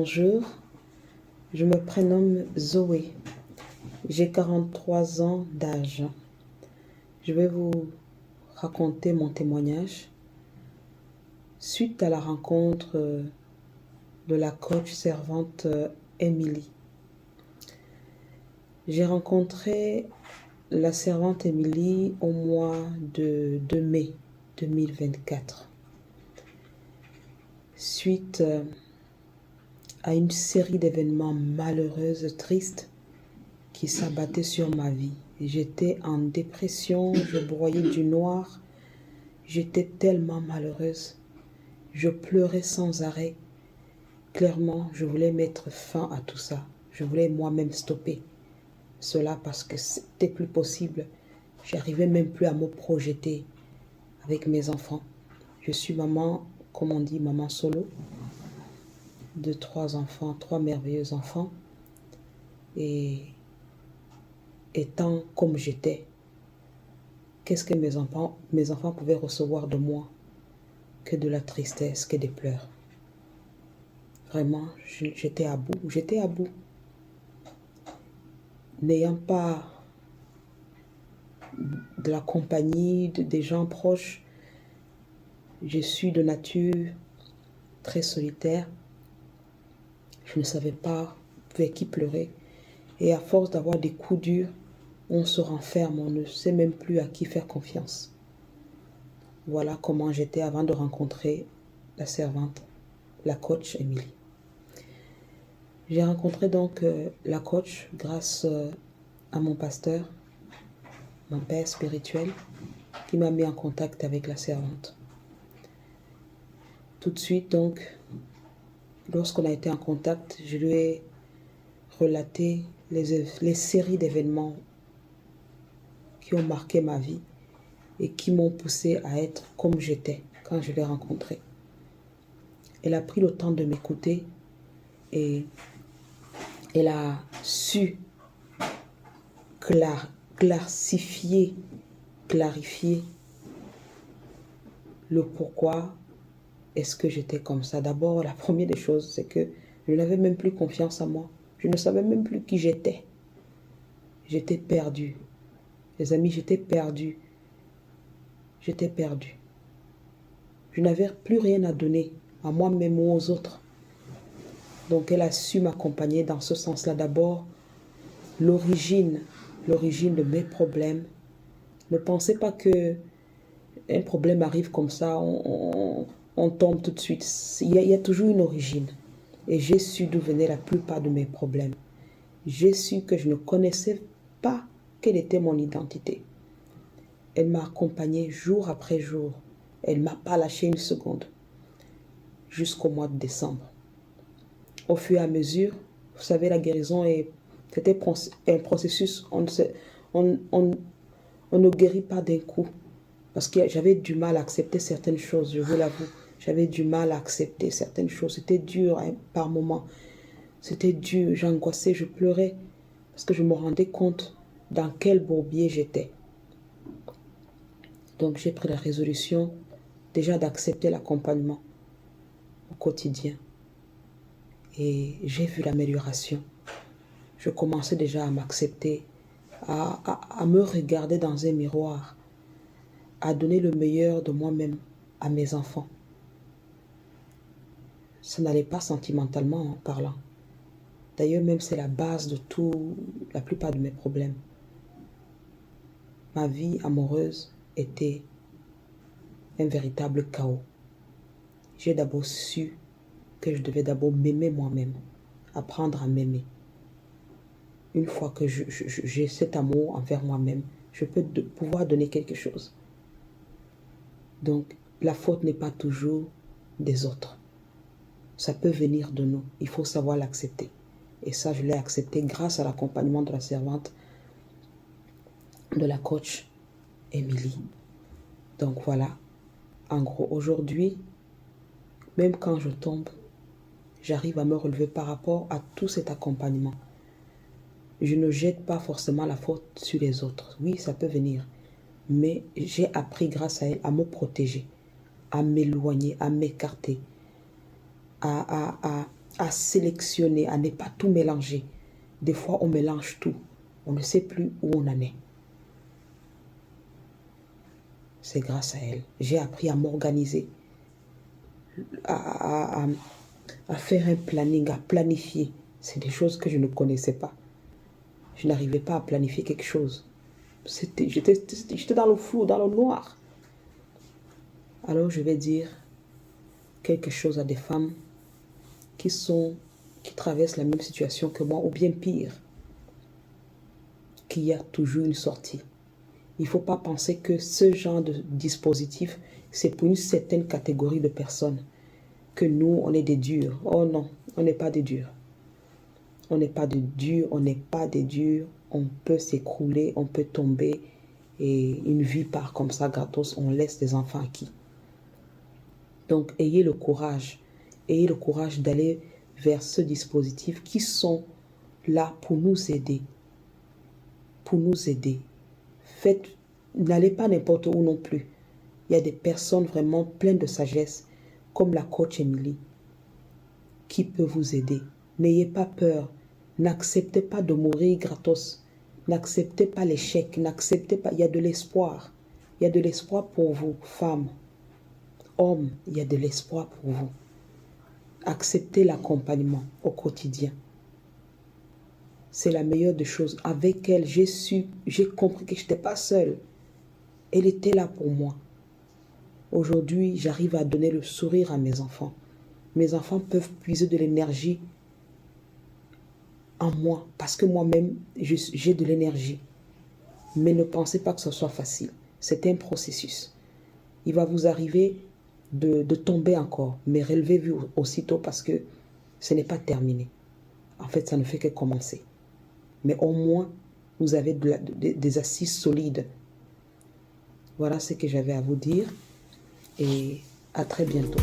Bonjour, je me prénomme Zoé. J'ai 43 ans d'âge. Je vais vous raconter mon témoignage suite à la rencontre de la coach servante Émilie. J'ai rencontré la servante Émilie au mois de mai 2024. Suite à une série d'événements malheureux, tristes, qui s'abattaient sur ma vie. J'étais en dépression, je broyais du noir, j'étais tellement malheureuse. Je pleurais sans arrêt. Clairement, je voulais mettre fin à tout ça. Je voulais moi-même stopper cela parce que c'était plus possible. J'arrivais même plus à me projeter avec mes enfants. Je suis maman, comme on dit, maman solo, de 3 enfants, 3 merveilleux enfants. Et étant comme j'étais, qu'est-ce que mes enfants pouvaient recevoir de moi que de la tristesse, que des pleurs. Vraiment, j'étais à bout. N'ayant pas de la compagnie des gens proches, je suis de nature très solitaire. Je ne savais pas vers qui pleurer. Et à force d'avoir des coups durs, on se renferme, on ne sait même plus à qui faire confiance. Voilà comment j'étais avant de rencontrer la servante, la coach Émilie. J'ai rencontré donc la coach grâce à mon pasteur, mon père spirituel, qui m'a mis en contact avec la servante. Tout de suite donc, lorsqu'on a été en contact, je lui ai relaté les séries d'événements qui ont marqué ma vie et qui m'ont poussé à être comme j'étais quand je l'ai rencontrée. Elle a pris le temps de m'écouter et elle a su clarifier le pourquoi est-ce que j'étais comme ça. D'abord, la première des choses, c'est que je n'avais même plus confiance en moi. Je ne savais même plus qui j'étais. J'étais perdue. Les amis, j'étais perdue. J'étais perdue. Je n'avais plus rien à donner à moi-même ou aux autres. Donc, elle a su m'accompagner dans ce sens-là. D'abord, l'origine de mes problèmes. Ne pensez pas que un problème arrive comme ça, on tombe tout de suite. Il y a toujours une origine. Et j'ai su d'où venaient la plupart de mes problèmes. J'ai su que je ne connaissais pas quelle était mon identité. Elle m'a accompagnée jour après jour. Elle ne m'a pas lâché une seconde. Jusqu'au mois de décembre. Au fur et à mesure, vous savez, la guérison, c'était un processus. On ne guérit pas d'un coup. Parce que j'avais du mal à accepter certaines choses, je vous l'avoue. J'avais du mal à accepter certaines choses. C'était dur par moments. C'était dur, j'angoissais, je pleurais. Parce que je me rendais compte dans quel bourbier j'étais. Donc j'ai pris la résolution déjà d'accepter l'accompagnement au quotidien. Et j'ai vu l'amélioration. Je commençais déjà à m'accepter, à me regarder dans un miroir, à donner le meilleur de moi-même à mes enfants. Ça n'allait pas sentimentalement en parlant. D'ailleurs, même c'est la base de la plupart de mes problèmes. Ma vie amoureuse était un véritable chaos. J'ai d'abord su que je devais d'abord m'aimer moi-même, apprendre à m'aimer. Une fois que j'ai cet amour envers moi-même, je peux pouvoir donner quelque chose. Donc, la faute n'est pas toujours des autres. Ça peut venir de nous. Il faut savoir l'accepter. Et ça, je l'ai accepté grâce à l'accompagnement de la servante, de la coach Émilie. Donc voilà. En gros, aujourd'hui, même quand je tombe, j'arrive à me relever par rapport à tout cet accompagnement. Je ne jette pas forcément la faute sur les autres. Oui, ça peut venir. Mais j'ai appris grâce à elle à me protéger, à m'éloigner, à m'écarter, à à sélectionner, à ne pas tout mélanger. Des fois, on mélange tout. On ne sait plus où on en est. C'est grâce à elle. J'ai appris à m'organiser, à faire un planning, à planifier. C'est des choses que je ne connaissais pas. Je n'arrivais pas à planifier quelque chose. J'étais dans le flou, dans le noir. Alors je vais dire quelque chose à des femmes qui traversent la même situation que moi, ou bien pire, qu'il y a toujours une sortie. Il ne faut pas penser que ce genre de dispositif, c'est pour une certaine catégorie de personnes, que nous, on est des durs. Oh non, on n'est pas des durs. On n'est pas des durs, on n'est pas des durs. On peut s'écrouler, on peut tomber, et une vie part comme ça, gratos, on laisse des enfants à qui? Donc, ayez le courage d'aller vers ce dispositif qui sont là pour nous aider. Pour nous aider. N'allez pas n'importe où non plus. Il y a des personnes vraiment pleines de sagesse, comme la coach Emily, qui peut vous aider. N'ayez pas peur. N'acceptez pas de mourir gratos. N'acceptez pas l'échec. N'acceptez pas. Il y a de l'espoir. Il y a de l'espoir pour vous, femmes. Hommes, il y a de l'espoir pour vous. Acceptez l'accompagnement au quotidien. C'est la meilleure des choses. Avec elle, j'ai compris que je n'étais pas seule. Elle était là pour moi. Aujourd'hui, j'arrive à donner le sourire à mes enfants. Mes enfants peuvent puiser de l'énergie en moi, parce que moi-même, j'ai de l'énergie. Mais ne pensez pas que ce soit facile. C'est un processus. Il va vous arriver de tomber encore, mais relevez-vous aussitôt parce que ce n'est pas terminé. En fait, ça ne fait que commencer. Mais au moins, vous avez des assises solides. Voilà ce que j'avais à vous dire et à très bientôt.